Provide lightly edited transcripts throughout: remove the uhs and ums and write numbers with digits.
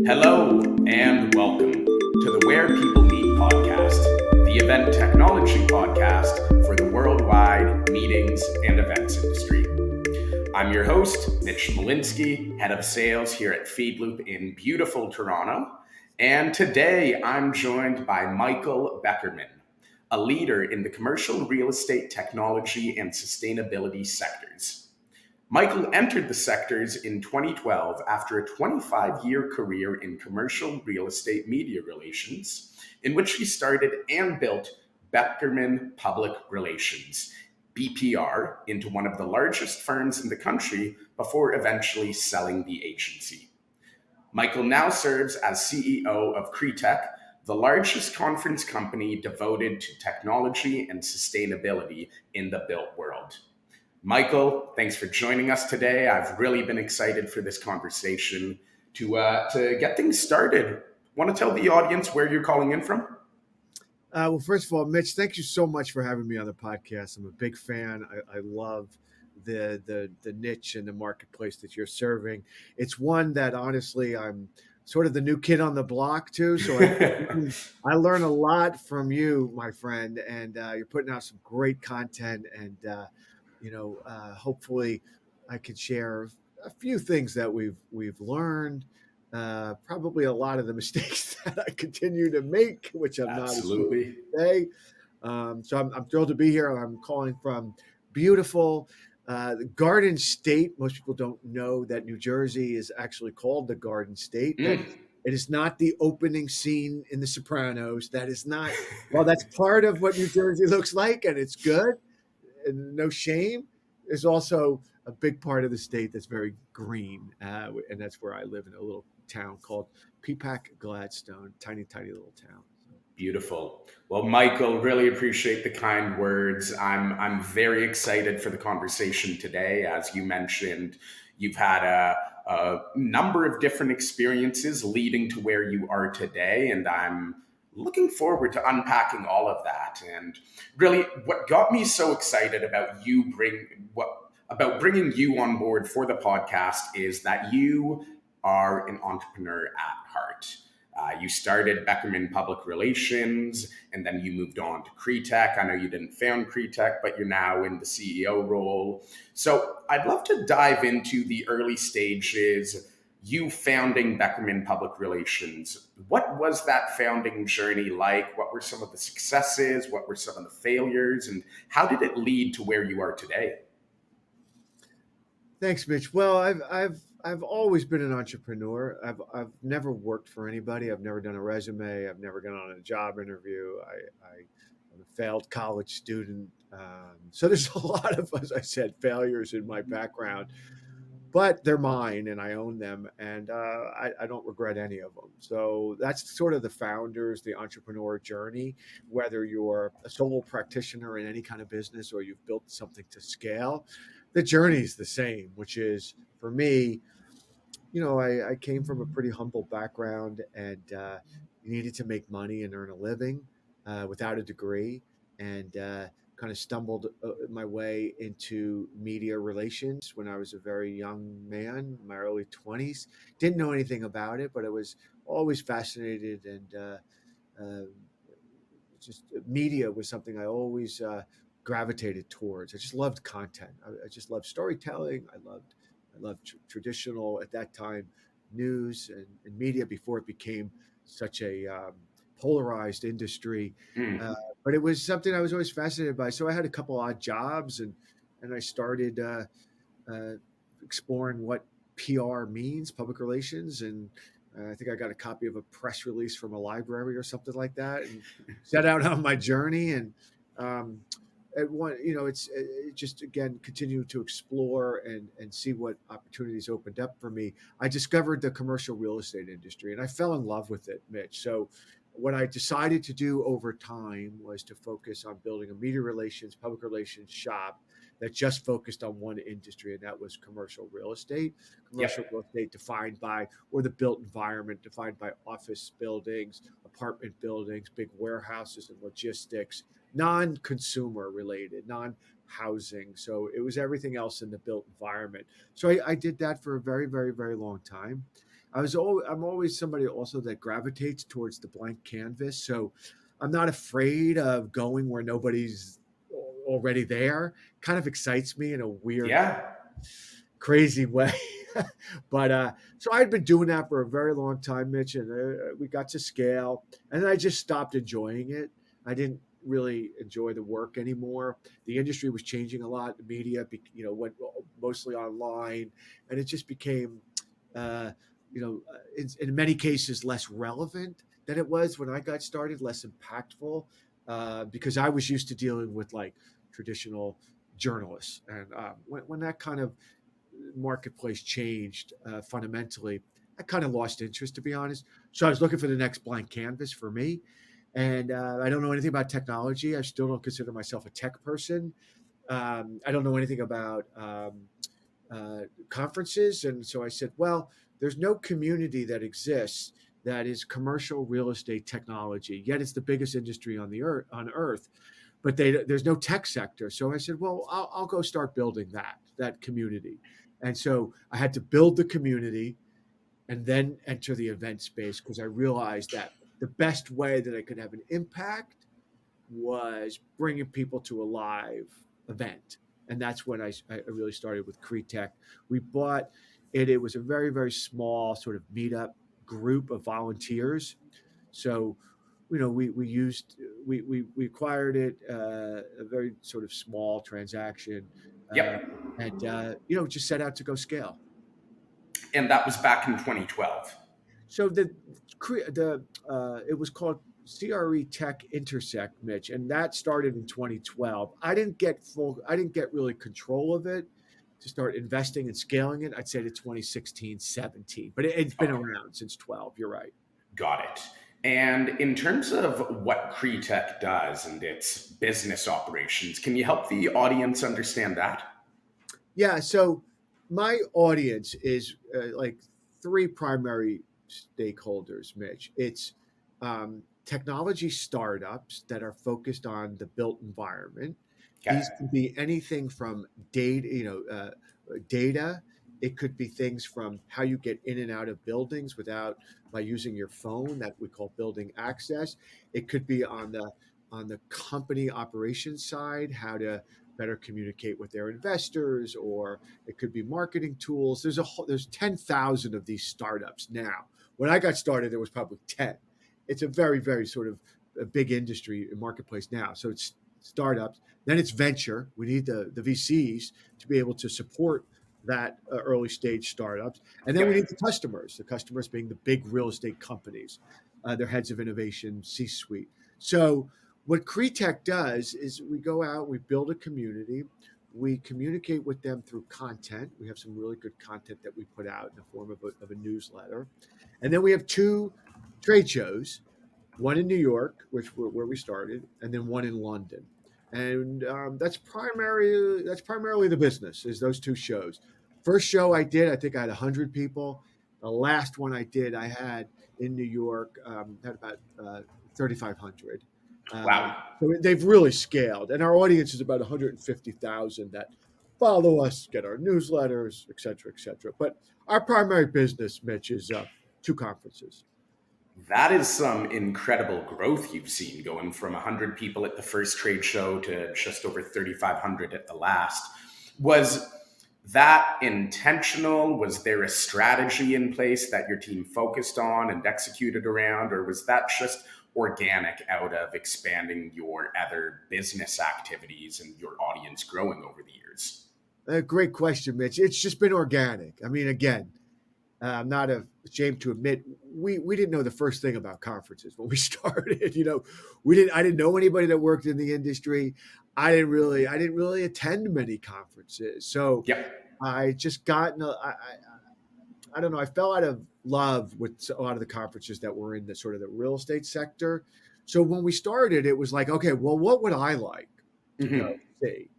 Hello and welcome to the Where People Meet podcast, the event technology podcast for the worldwide meetings and events industry. I'm your host, Mitch Malinsky, head of sales here at Feedloop in beautiful Toronto. And today I'm joined by Michael Beckerman, a leader in the commercial real estate technology and sustainability sectors. Michael entered the sectors in 2012 after a 25-year career in commercial real estate media relations, in which he started and built Beckerman Public Relations, BPR, into one of the largest firms in the country before eventually selling the agency. Michael now serves as CEO of CREtech, the largest conference company devoted to technology and sustainability in the built world. Michael, thanks for joining us today. I've really been excited for this conversation. To get things started, want to tell the audience where you're calling in from? Well, first of all, Mitch, thank you so much for having me on the podcast. I'm a big fan. I love the niche and the marketplace that you're serving. It's one that honestly I'm sort of the new kid on the block too. So I learn a lot from you, my friend, and you're putting out some great content. And hopefully, I could share a few things that we've learned. Probably a lot of the mistakes that I continue to make, which I'm not ashamed Absolutely. to say. So I'm thrilled to be here. I'm calling from beautiful Garden State. Most people don't know that New Jersey is actually called the Garden State. That it is not the opening scene in The Sopranos. That is not, well, that's part of what New Jersey looks like, and it's good. And no shame. There's also a big part of the state that's very green, and that's where I live in a little town called Peapack Gladstone, tiny little town. Beautiful. Well, Michael, really appreciate the kind words. I'm very excited for the conversation today. As you mentioned, you've had a number of different experiences leading to where you are today, and I'm looking forward to unpacking all of that. And really, what got me so excited about bringing you on board for the podcast is that you are an entrepreneur at heart. You started Beckerman Public Relations, and then you moved on to CREtech. I know you didn't found CREtech, but you're now in the CEO role. So I'd love to dive into the early stages, you founding Beckerman Public Relations. What was that founding journey like? What were some of the successes? What were some of the failures? And how did it lead to where you are today? Thanks, Mitch. Well, I've always been an entrepreneur. I've never worked for anybody. I've never done a resume. I've never gone on a job interview. I'm a failed college student. So there's a lot of, as I said, failures in my background, but they're mine and I own them, and I don't regret any of them. So that's sort of the founders, the entrepreneur journey. Whether you're a solo practitioner in any kind of business or you've built something to scale, the journey is the same, which is for me, I came from a pretty humble background, and you needed to make money and earn a living without a degree, and kind of stumbled my way into media relations when I was a very young man, in my early 20s. Didn't know anything about it, but I was always fascinated, and just media was something I always gravitated towards. I just loved content. I just loved storytelling. I loved traditional at that time news and media before it became such a polarized industry. Mm. But it was something I was always fascinated by. So I had a couple odd jobs, and I started exploring what PR means, public relations, and I think I got a copy of a press release from a library or something like that, and set out on my journey. And at one, it's it just again continue to explore and see what opportunities opened up for me. I discovered the commercial real estate industry, and I fell in love with it, Mitch. So what I decided to do over time was to focus on building a media relations, public relations shop that just focused on one industry, and that was commercial real estate. Commercial Yep. real estate defined by, or the built environment defined by office buildings, apartment buildings, big warehouses and logistics, non-consumer related, non-housing. So it was everything else in the built environment. So I did that for a very, very, very long time. I'm always somebody also that gravitates towards the blank canvas. So I'm not afraid of going where nobody's already there. Kind of excites me in a weird, Yeah. crazy way. But so I'd been doing that for a very long time, Mitch, and we got to scale, and then I just stopped enjoying it. I didn't really enjoy the work anymore. The industry was changing a lot. The media, went mostly online, and it just became, uh, in many cases, less relevant than it was when I got started, less impactful, because I was used to dealing with like traditional journalists, and when that kind of marketplace changed fundamentally, I kind of lost interest, to be honest. So I was looking for the next blank canvas for me. And I don't know anything about technology. I still don't consider myself a tech person. I don't know anything about conferences. And so I said, well, there's no community that exists that is commercial real estate technology. Yet it's the biggest industry on the earth, but there's no tech sector. So I said, well, I'll go start building that community. And so I had to build the community and then enter the event space because I realized that the best way that I could have an impact was bringing people to a live event. And that's when I really started with CREtech. We bought it. It was a very, very small sort of meetup group of volunteers. So, we acquired it, a very sort of small transaction, uh, Yep. and just set out to go scale. And that was back in 2012. So it was called CREtech Intersect, Mitch, and that started in 2012. I didn't get really control of it to start investing and scaling it. I'd say to 2016, 17, but it's been Okay. around since 12. You're right. Got it. And in terms of what CREtech does and its business operations, can you help the audience understand that? Yeah. So my audience is like three primary stakeholders, Mitch. It's technology startups that are focused on the built environment. These Okay. can be anything from data. It could be things from how you get in and out of buildings without by using your phone, that we call building access. It could be on the company operations side, how to better communicate with their investors, or it could be marketing tools. There's 10,000 of these startups now. When I got started, there was probably 10. It's a very, very sort of a big industry and marketplace now. So it's startups, then it's venture. We need the VCs to be able to support that early stage startups, and then we need Yep. the customers being the big real estate companies, their heads of innovation, C-suite. So what CREtech does is we go out, we build a community, we communicate with them through content. We have some really good content that we put out in the form of a newsletter. And then we have two trade shows, one in New York, where we started, and then one in London. And that's primarily the business is those two shows. First show I did, I think I had 100 people. The last one I did, I had in New York, had about 3,500. Wow. So they've really scaled, and our audience is about 150,000 that follow us, get our newsletters, et cetera, et cetera. But our primary business, Mitch, is two conferences. That is some incredible growth you've seen going from 100 people at the first trade show to just over 3,500 at the last. Was that intentional? Was there a strategy in place that your team focused on and executed around? Or was that just organic out of expanding your other business activities and your audience growing over the years? Great question, Mitch. It's just been organic. I mean, again, I'm not ashamed to admit we didn't know the first thing about conferences when we started. I didn't know anybody that worked in the industry. I didn't really attend many conferences. So Yep. I just I don't know. I fell out of love with a lot of the conferences that were in the sort of the real estate sector. So when we started, it was like, okay, well, what would I like to go Hmm. see?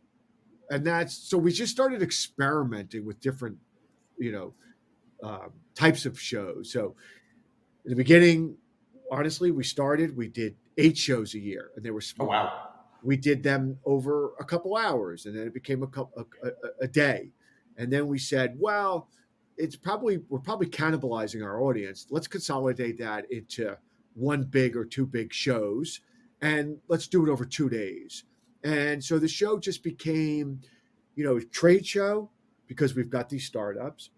And so we just started experimenting with different, you know, types of shows. So in the beginning, honestly, we did 8 shows a year, and they were Oh, small. wow. We did them over a couple hours, and then it became a day. And then we said, well, we're probably cannibalizing our audience. Let's consolidate that into one big or two big shows, and let's do it over 2 days. And so the show just became, a trade show because we've got these startups.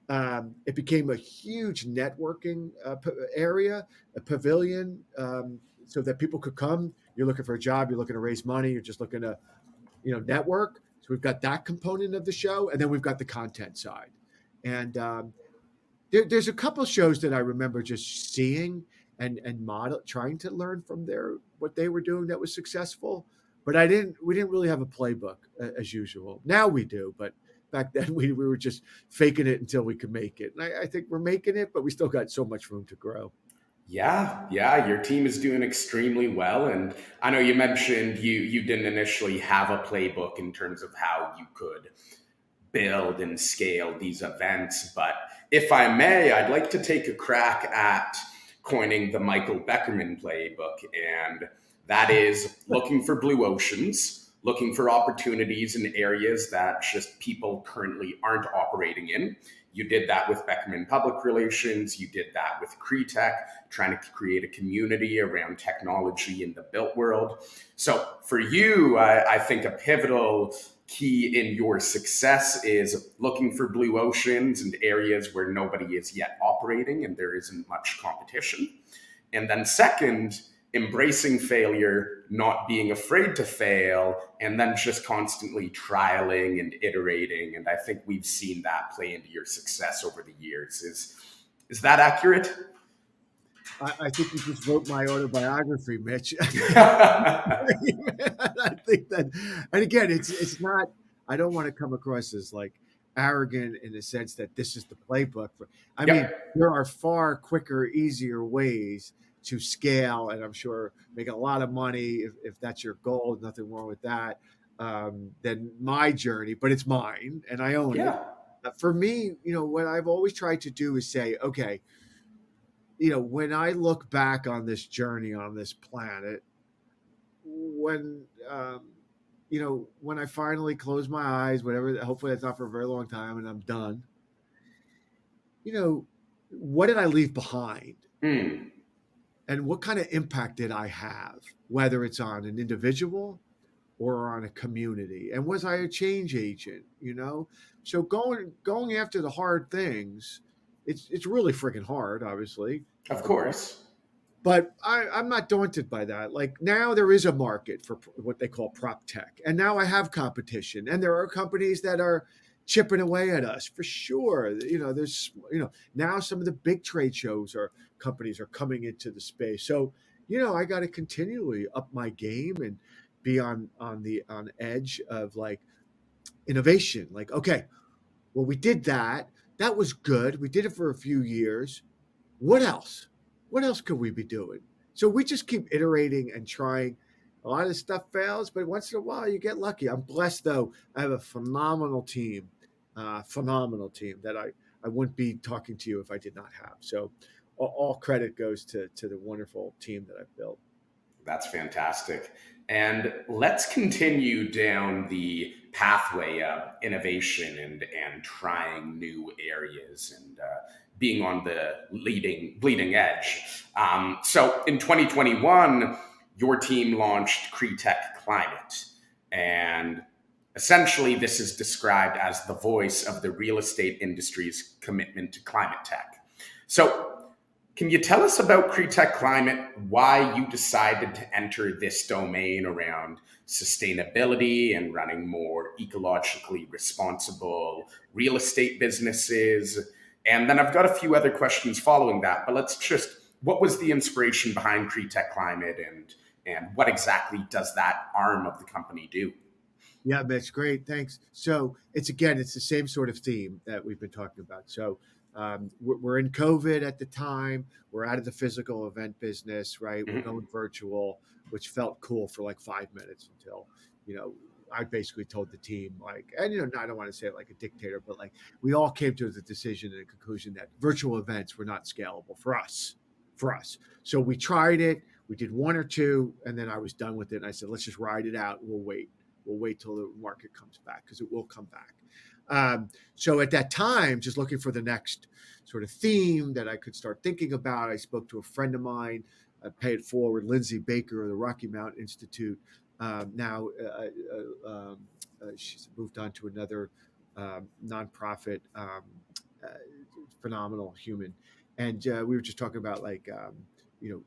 It became a huge networking area, a pavilion, so that people could come. You're looking for a job, you're looking to raise money, you're just looking to, network. So we've got that component of the show, and then we've got the content side. And there's a couple shows that I remember just seeing and model, trying to learn from what they were doing that was successful. But we didn't really have a playbook as usual. Now we do, but back then we were just faking it until we could make it. And I think we're making it, but we still got so much room to grow. Yeah, your team is doing extremely well, and I know you mentioned you didn't initially have a playbook in terms of how you could build and scale these events. But if I may, I'd like to take a crack at coining the Michael Beckerman playbook. And that is looking for blue oceans, looking for opportunities in areas that just people currently aren't operating in. You did that with Beckerman Public Relations. You did that with CREtech, trying to create a community around technology in the built world. So for you, I think a pivotal key in your success is looking for blue oceans and areas where nobody is yet operating and there isn't much competition. And then second, embracing failure, not being afraid to fail, and then just constantly trialing and iterating. And I think we've seen that play into your success over the years. Is that accurate? I think you just wrote my autobiography, Mitch. I think that, and again, it's not. I don't want to come across as like arrogant in the sense that this is the playbook. I mean, Yep. there are far quicker, easier ways to scale, and I'm sure make a lot of money if that's your goal. Nothing wrong with that. Than my journey, but it's mine, and I own it. Yeah. For me, what I've always tried to do is say, okay, when I look back on this journey on this planet, when when I finally close my eyes, whatever, hopefully that's not for a very long time, and I'm done. What did I leave behind, Mm. and what kind of impact did I have, whether it's on an individual or on a community, and was I a change agent? So going after the hard things, it's really freaking hard, obviously. Of course. But I'm not daunted by that. Like now there is a market for what they call prop tech. And now I have competition. And there are companies that are chipping away at us for sure. There's, now some of the big trade shows or companies are coming into the space. So, I got to continually up my game and be on edge of like innovation. Like, okay, well, we did that. That was good. We did it for a few years. What else? What else could we be doing? So we just keep iterating and trying. A lot of stuff fails, but once in a while you get lucky. I'm blessed though. I have a phenomenal team that I wouldn't be talking to you if I did not have. So all credit goes to the wonderful team that I've built. That's fantastic. And let's continue down the pathway of innovation and trying new areas and being on the bleeding edge. So in 2021, your team launched CREtech Climate. And essentially, this is described as the voice of the real estate industry's commitment to climate tech. So can you tell us about CREtech Climate, why you decided to enter this domain around sustainability and running more ecologically responsible real estate businesses? And then I've got a few other questions following that, but what was the inspiration behind CREtech Climate and what exactly does that arm of the company do? Yeah, Mitch, great, thanks. So it's the same sort of theme that we've been talking about. So we're in COVID at the time. We're out of the physical event business, right? We're going virtual, which felt cool for like 5 minutes until, I basically told the team like, and I don't want to say it like a dictator, but like we all came to the decision and a conclusion that virtual events were not scalable for us. So we tried it. We did one or two, and then I was done with it. And I said, let's just ride it out. We'll wait till the market comes back because it will come back. So at that time, just looking for the next sort of theme that I could start thinking about, I spoke to a friend of mine, Pay It Forward, Lindsay Baker of the Rocky Mountain Institute. Now she's moved on to another nonprofit, uh, phenomenal human. And we were just talking about like, you know,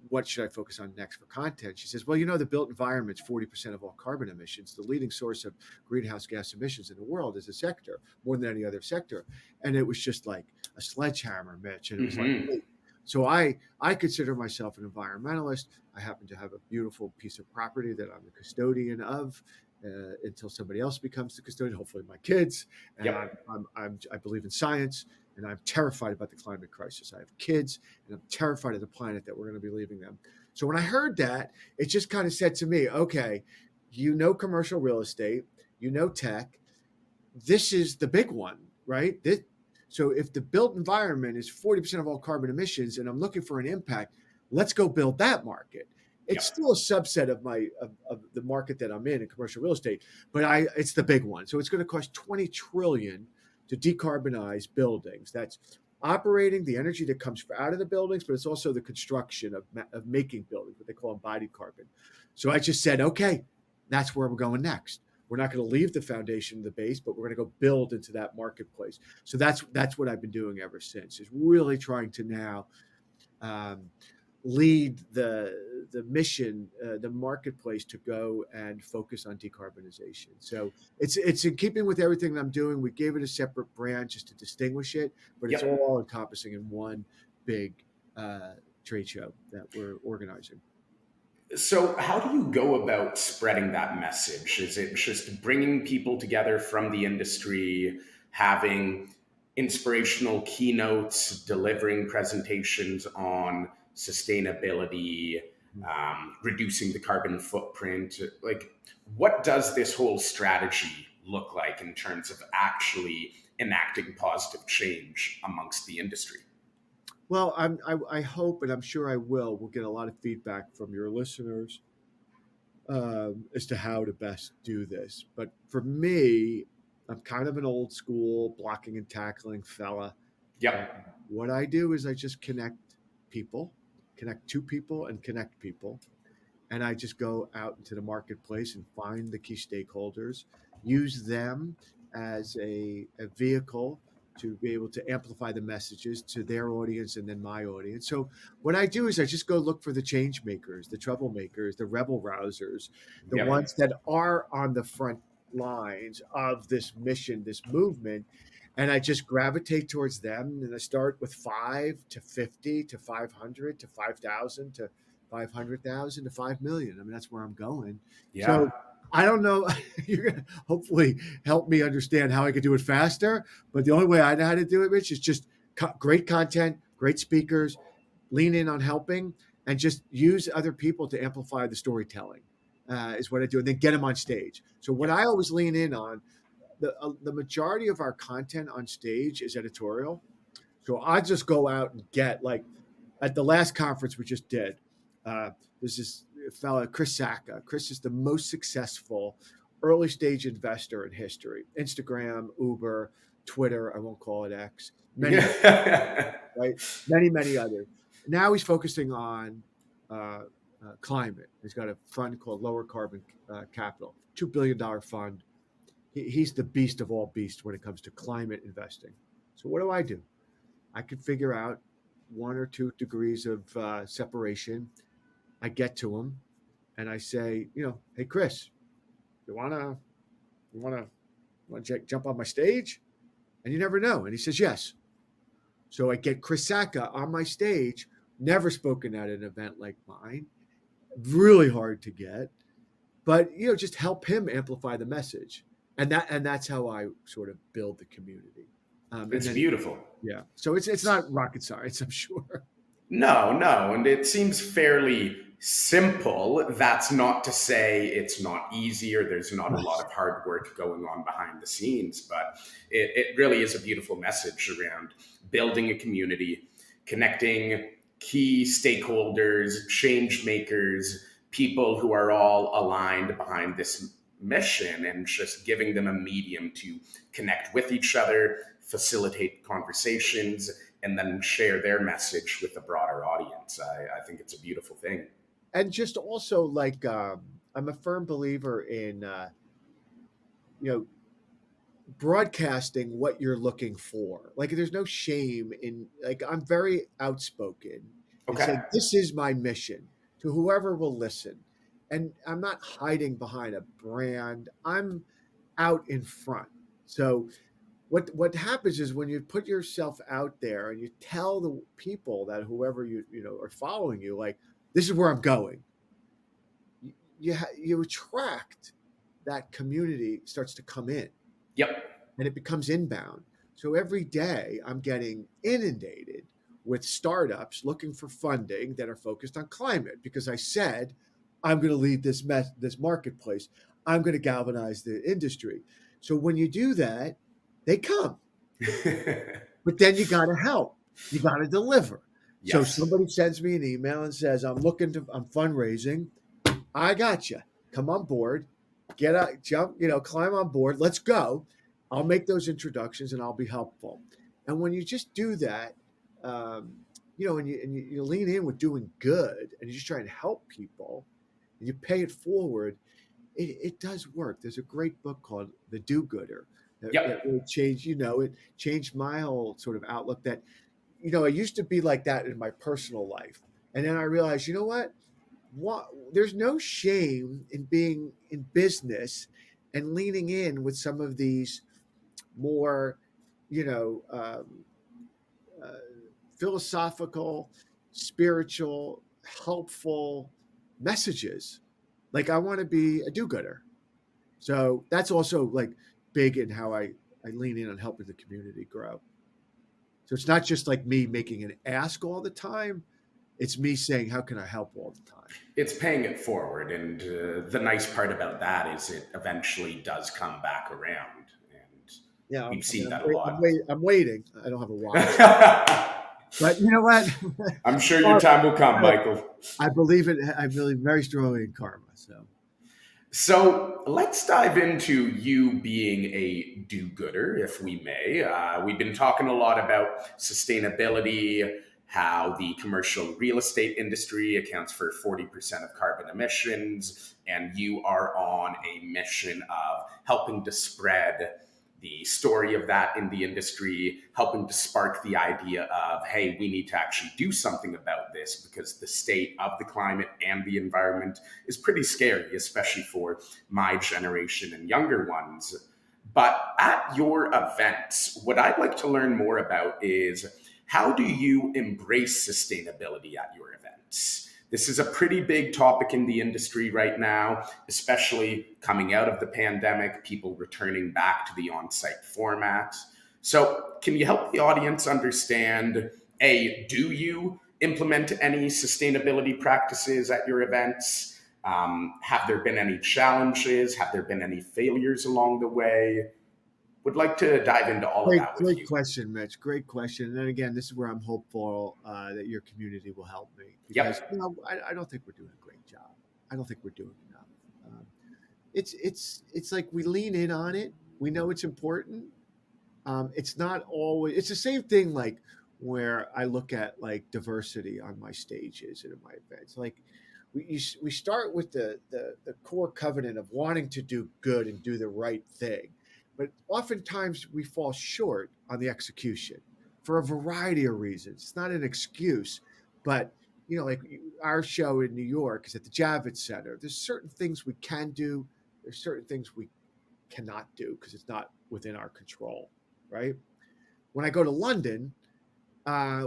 what should I focus on next for content? She says, well, the built environment's 40% of all carbon emissions. The leading source of greenhouse gas emissions in the world is a sector, more than any other sector. And it was just like a sledgehammer, Mitch. And it was like, Mm-hmm. wait. So I consider myself an environmentalist. I happen to have a beautiful piece of property that I'm the custodian of, until somebody else becomes the custodian, hopefully my kids. And Yep. I believe in science, and I'm terrified about the climate crisis. I have kids, and I'm terrified of the planet that we're going to be leaving them. So when I heard that, it just kind of said to me, okay, commercial real estate, tech, this is the big one, right? So if the built environment is 40% of all carbon emissions and I'm looking for an impact, let's go build that market. It's Yep. still a subset of the market that I'm in commercial real estate, but it's the big one. So it's going to cost 20 trillion to decarbonize buildings. That's operating the energy that comes out of the buildings, but it's also the construction of making buildings, what they call embodied carbon. So I just said, okay, that's where we're going next. We're not going to leave the foundation, the base, but we're going to go build into that marketplace. So that's what I've been doing ever since. Is really trying to now um, lead the mission, the marketplace to go and focus on decarbonization. So it's in keeping with everything that I'm doing. We gave it a separate brand just to distinguish it, but it's Yep. all encompassing in one big trade show that we're organizing. So, how do you go about spreading that message? Is it just bringing people together from the industry, having inspirational keynotes, delivering presentations on sustainability, reducing the carbon footprint? Like, what does this whole strategy look like in terms of actually enacting positive change amongst the industry? Well, I hope, and I'm sure I will. We'll get a lot of feedback from your listeners as to how to best do this. But for me, I'm kind of an old school blocking and tackling fella. And Yep. what I do is I just people, connect two people, and connect people. And I just go out into the marketplace and find the key stakeholders, use them as a vehicle to be able to amplify the messages to their audience and then my audience. So what I do is I just go look for the change makers, the troublemakers, the rebel rousers, the Yep. ones that are on the front lines of this mission, this movement, and I just gravitate towards them. And I start with 5 to 50 to 500 to 5,000 to 500,000 to 5 million. I mean, that's where I'm going. Yeah. So I don't know. You're going to hopefully help me understand how I could do it faster. But the only way I know how to do it, Rich, is just great content, great speakers, lean in on helping, and just use other people to amplify the storytelling. Is what I do, and then get them on stage. So what Yep. I always lean in on, the majority of our content on stage is editorial. So I just go out and get, like, at the last conference we just did. There's this fellow, Chris Sacca. Chris is the most successful early stage investor in history. Instagram, Uber, Twitter. I won't call it X. Many others, Yeah. right? Many others. Now he's focusing on uh, climate. He's got a fund called Lower Carbon Capital, $2 billion fund. He's the beast of all beasts when it comes to climate investing. So what do? I could figure out 1 or 2 degrees of separation. I get to him and I say, hey Chris, you wanna jump on my stage? And you never know. And he says yes. So I get Chris Sacca on my stage. Never spoken at an event like mine. Really hard to get, but just help him amplify the message. And that's how I sort of build the community. And It's then beautiful. yeah, so it's not rocket science, I'm sure. No, no, and it seems fairly simple. That's not to say it's not easy or there's not a lot Right. of hard work going on behind the scenes, but it really is a beautiful message around building a community, connecting key stakeholders, change makers, people who are all aligned behind this mission and just giving them a medium to connect with each other, facilitate conversations, and then share their message with a broader audience. I think it's a beautiful thing. And just also like I'm a firm believer in you know broadcasting what you're looking for. Like there's no shame in, like, I'm very outspoken in Okay. saying this is my mission to whoever will listen. And I'm not hiding behind a brand. I'm out in front. So what happens is when you put yourself out there and you tell the people that whoever are following you, like, this is where I'm going, you attract, that community starts to come in Yep. and it becomes inbound. So every day I'm getting inundated with startups looking for funding that are focused on climate because I said I'm going to lead this marketplace. I'm going to galvanize the industry. So when you do that, they come. But then you got to help. You got to deliver. So Yes. somebody sends me an email and says, I'm fundraising. I got you. Come on board. Get out, jump, climb on board. Let's go. I'll make those introductions and I'll be helpful. And when you just do that, um, and you lean in with doing good and you just try and help people and you pay it forward, it does work. There's a great book called The Do-Gooder that Yep. really changed, it changed my whole sort of outlook that, I used to be like that in my personal life. And then I realized, what there's no shame in being in business and leaning in with some of these more, you know, um, uh, philosophical, spiritual, helpful messages. Like I want to be a do-gooder. So that's also like big in how I lean in on helping the community grow. So it's not just like me making an ask all the time. It's me saying, how can I help all the time? It's paying it forward. And the nice part about that is it eventually does come back around. And Yeah, we've I mean, seen that a lot. I'm waiting. I don't have a watch, but you know what? I'm sure your Karma. time will come, Michael. I believe it. I believe very strongly in karma. So So let's dive into you being a do gooder, if we may. We've been talking a lot about sustainability, how the commercial real estate industry accounts for 40% of carbon emissions, and you are on a mission of helping to spread the story of that in the industry, helping to spark the idea of, hey, we need to actually do something about this because the state of the climate and the environment is pretty scary, especially for my generation and younger ones. But at your events, what I'd like to learn more about is how do you embrace sustainability at your events? This is a pretty big topic in the industry right now, especially coming out of the pandemic, people returning back to the on site format. So, can you help the audience understand, A, do you implement any sustainability practices at your events? Have there been any challenges? Have there been any failures along the way? Would like to dive into all of that with great you. question, Mitch. Great question. And then again, this is where I'm hopeful that your community will help me because Yep. I don't think we're doing a great job. I don't think we're doing enough. It's like we lean in on it. We know it's important. It's not always. It's the same thing like where I look at like diversity on my stages and in my events. Like we start with the core covenant of wanting to do good and do the right thing, but oftentimes we fall short on the execution for a variety of reasons. It's not an excuse, but like our show in New York is at the Javits Center. There's certain things we can do. There's certain things we cannot do because it's not within our control, right? When I go to London,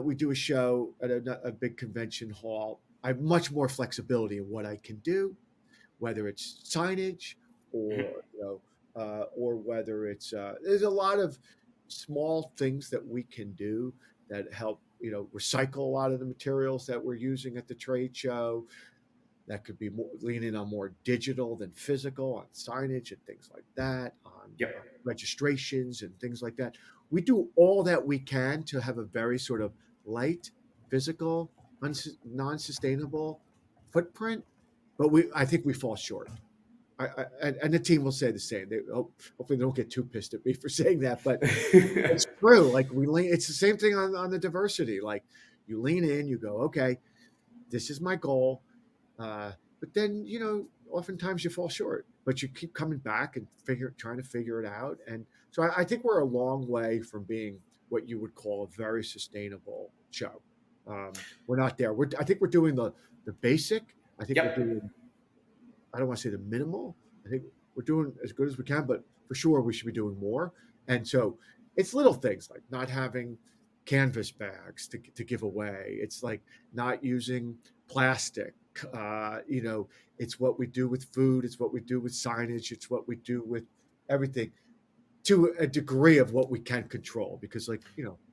we do a show at a big convention hall. I have much more flexibility in what I can do, whether it's signage or Mhm. or whether it's there's a lot of small things that we can do that help recycle a lot of the materials that we're using at the trade show. That could be more leaning on more digital than physical on signage and things like that, on Yep. registrations and things like that. We do all that we can to have a very sort of light, physical, non sustainable footprint, but I think we fall short. and the team will say the same. Hopefully they don't get too pissed at me for saying that, but it's true. Like we lean, it's the same thing on the diversity. Like you lean in, you go, okay, this is my goal. But then, oftentimes you fall short, but you keep coming back and trying to figure it out. And so I think we're a long way from being what you would call a very sustainable show. We're not there. I think we're doing the basic. I think we're Yep. doing, I don't want to say the minimal. I think we're doing as good as we can, but for sure we should be doing more. And so it's little things like not having canvas bags to give away. It's like not using plastic. It's what we do with food. It's what we do with signage. It's what we do with everything to a degree of what we can control. Because, like,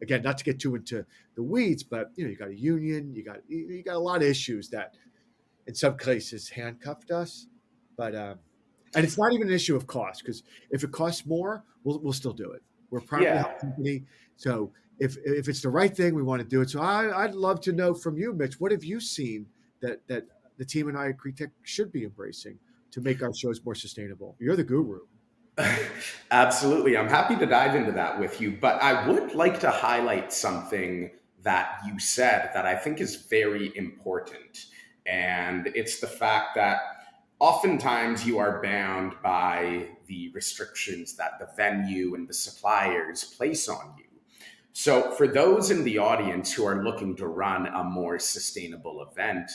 again, not to get too into the weeds, but you got a union, you got a lot of issues that in some cases handcuffed us. But and it's not even an issue of cost, because if it costs more, we'll still do it. We're a privately held Yeah. company, so if it's the right thing, we want to do it. So I'd love to know from you, Mitch, what have you seen that the team and I at CREtech should be embracing to make our shows more sustainable? You're the guru. Absolutely. I'm happy to dive into that with you, but I would like to highlight something that you said that I think is very important. And it's the fact that oftentimes you are bound by the restrictions that the venue and the suppliers place on you. So, for those in the audience who are looking to run a more sustainable event,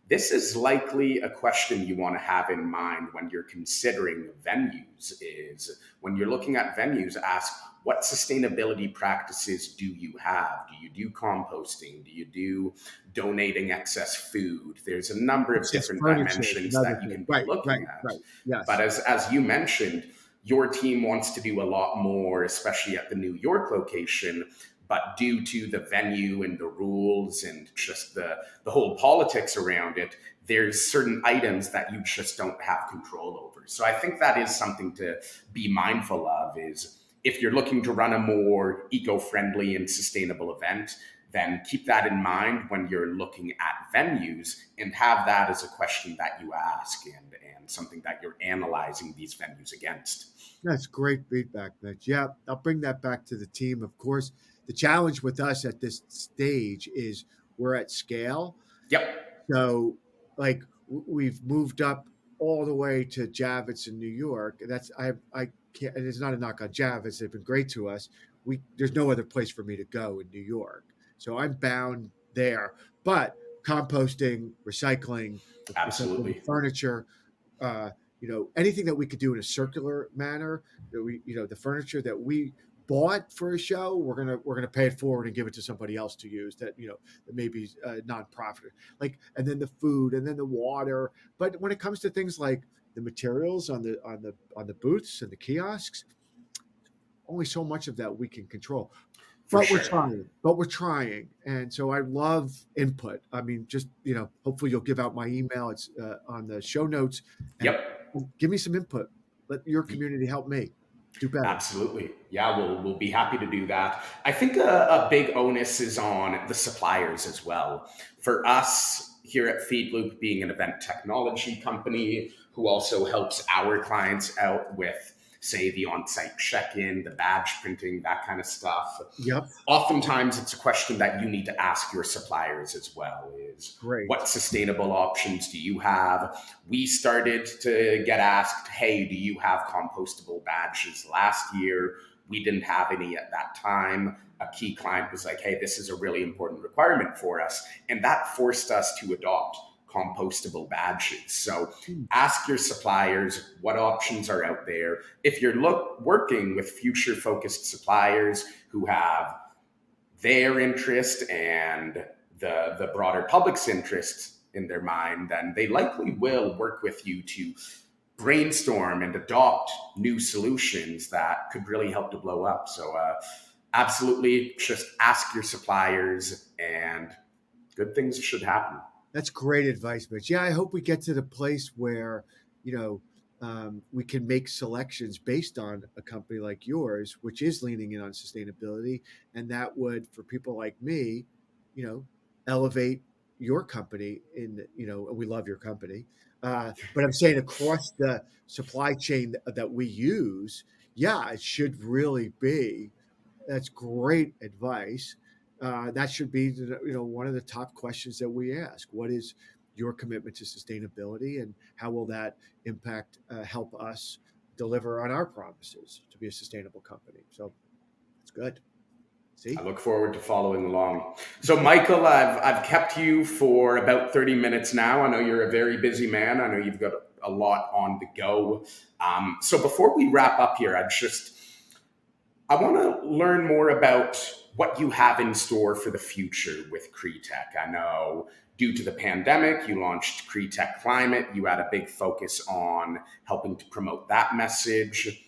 this is likely a question you want to have in mind when you're considering venues. Is when you're looking at venues, ask, what sustainability practices do you have? Do you do composting? Do you do donating excess food? There's a number of Excess different furniture is dimensions another that you thing. can be Right, looking right, at. right. Yes. But as you mentioned, your team wants to do a lot more, especially at the New York location. But due to the venue and the rules and just the whole politics around it, there's certain items that you just don't have control over. So I think that is something to be mindful of, is if you're looking to run a more eco-friendly and sustainable event, then keep that in mind when you're looking at venues, and have that as a question that you ask, and something that you're analyzing these venues against. That's great feedback, Mitch. Yeah, I'll bring that back to the team. Of course, the challenge with us at this stage is we're at scale. Yep. So, like, we've moved up all the way to Javits in New York. That's I can't. And it's not a knock on Javits; they've been great to us. There's no other place for me to go in New York, so I'm bound there. But composting, recycling Absolutely. furniture, anything that we could do in a circular manner. That the furniture that we bought for a show, we're gonna pay it forward and give it to somebody else to use. That maybe nonprofit. Like, and then the food, and then the water. But when it comes to things like the materials on the booths and the kiosks, only so much of that we can control. For But we're sure. trying. But we're trying, and so I love input. I mean, just hopefully you'll give out my email. It's on the show notes, and Yep. give me some input. Let your community help me do better. Absolutely. Yeah, we'll be happy to do that. I think a big onus is on the suppliers as well. For us here at Feedloop, being an event technology company who also helps our clients out with, say, the on-site check-in, the badge printing, that kind of stuff. Yep. Oftentimes it's a question that you need to ask your suppliers as well, is Great. what sustainable options do you have? We started to get asked, hey, do you have compostable badges last year? We didn't have any at that time. A key client was like, hey, this is a really important requirement for us. And that forced us to adopt compostable badges. So ask your suppliers what options are out there. If you're working with future focused suppliers who have their interest and the broader public's interest in their mind, then they likely will work with you to brainstorm and adopt new solutions that could really help to blow up. So absolutely, just ask your suppliers and good things should happen. That's great advice, Mitch. Yeah, I hope we get to the place where we can make selections based on a company like yours, which is leaning in on sustainability, and that would, for people like me, elevate your company we love your company, but I'm saying across the supply chain that we use, yeah, it should really be. That's great advice. That should be, one of the top questions that we ask. What is your commitment to sustainability, and how will that help us deliver on our promises to be a sustainable company? So it's good. I See? look forward to following along. So, Michael, I've kept you for about 30 minutes now. I know you're a very busy man. I know you've got a lot on the go. So, before we wrap up here, I want to learn more about what you have in store for the future with CREtech. I know due to the pandemic, you launched CREtech Climate. You had a big focus on helping to promote that message.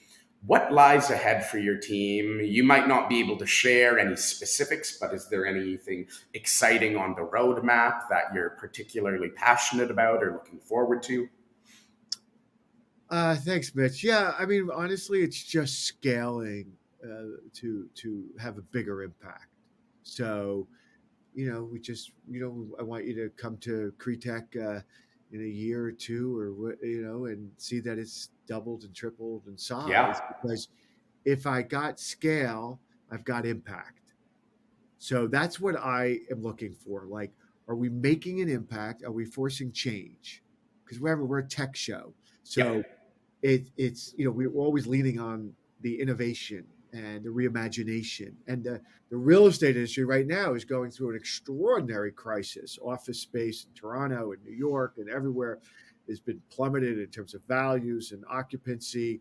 What lies ahead for your team? You might not be able to share any specifics, but is there anything exciting on the roadmap that you're particularly passionate about or looking forward to? Thanks, Mitch. Yeah, I mean, honestly, it's just scaling to have a bigger impact. So, I want you to come to CREtech in a year or two, and see that it's doubled and tripled in size. Yeah. Because if I got scale, I've got impact. So that's what I am looking for. Like, are we making an impact? Are we forcing change? Because we're a tech show, so Yep. we're always leaning on the innovation and the reimagination, and the real estate industry right now is going through an extraordinary crisis. Office space in Toronto and New York and everywhere has been plummeted in terms of values and occupancy.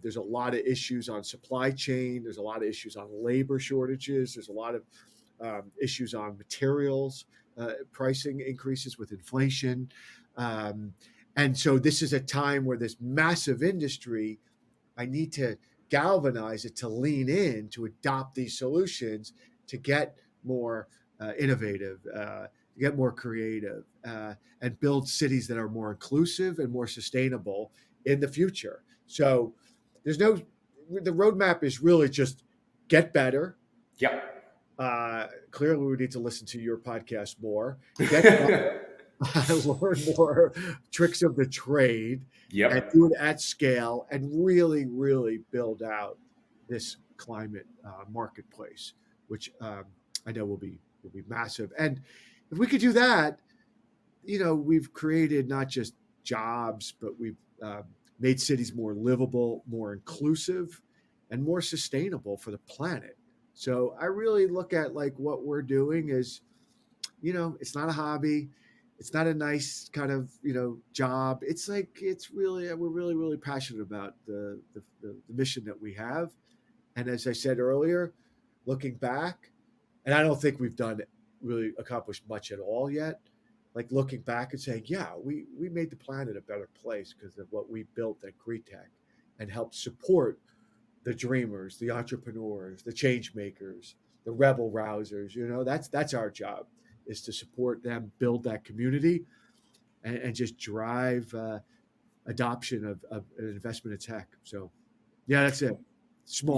There's a lot of issues on supply chain. There's a lot of issues on labor shortages. There's a lot of issues on materials pricing increases with inflation. Um, and so this is a time where this massive industry, I need to galvanize it to lean in to adopt these solutions to get more innovative, to get more creative, and build cities that are more inclusive and more sustainable in the future. So the roadmap is really just get better. Yep. Clearly, we need to listen to your podcast more, get learn more tricks of the trade, and Yep. do it at scale, and really, really build out this climate marketplace, which I know will be massive. And if we could do that, we've created not just jobs, but we've made cities more livable, more inclusive, and more sustainable for the planet. So I really look at like what we're doing is, it's not a hobby. It's not a nice kind of, job. It's like, we're really, really passionate about the mission that we have. And as I said earlier, looking back, and I don't think we've done really accomplished much at all yet. Like looking back and saying, yeah, we made the planet a better place because of what we built at CREtech and helped support the dreamers, the entrepreneurs, the change makers, the rebel rousers. That's our job, is to support them, build that community, and just drive adoption of an investment in tech. So, yeah, that's it. Small,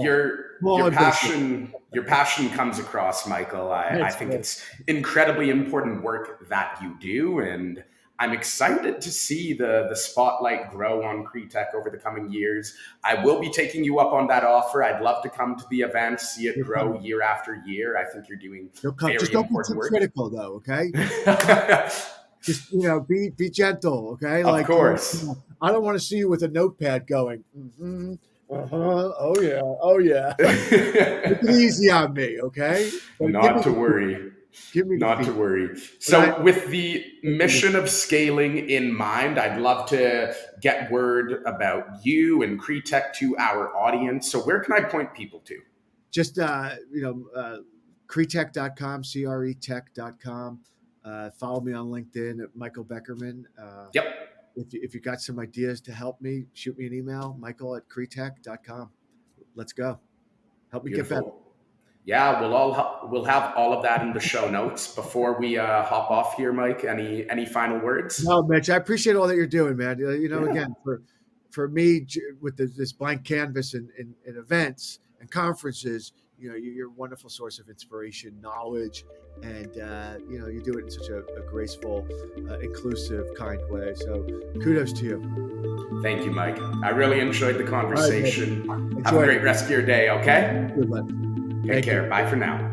small Your ambition. passion comes across, Michael. I That's think good. it's incredibly important work that you do, and I'm excited to see the spotlight grow on CREtech over the coming years. I will be taking you up on that offer. I'd love to come to the event, see it You're grow coming. year after year. I think you're doing You'll come. Just very don't be important too work. critical, though. Okay. Just be gentle. Okay. Of Like, course. I don't want to see you with a notepad going. Mm-hmm, oh yeah. Oh yeah. Take it easy on me, okay? But Not to worry. give me the Not to feedback. worry. But I So, with the thank you. mission of scaling in mind, I'd love to get word about you and CREtech to our audience. So, where can I point people to? Just CREtech.com, CREtech.com. Follow me on LinkedIn at Michael Beckerman. Yep. If you got some ideas to help me, shoot me an email, Michael@CREtech.com. Let's go. Help me get better. Beautiful. Yeah, we'll have all of that in the show notes. Before we hop off here, Mike, any final words? No, Mitch, I appreciate all that you're doing, man. Yeah. Again, for me with this blank canvas and events and conferences, you're a wonderful source of inspiration, knowledge, and you do it in such a graceful, inclusive, kind way. So kudos to you. Thank you, Mike. I really enjoyed the conversation. Right, have a great rest of your day, okay? Good luck. Take care. Bye for now.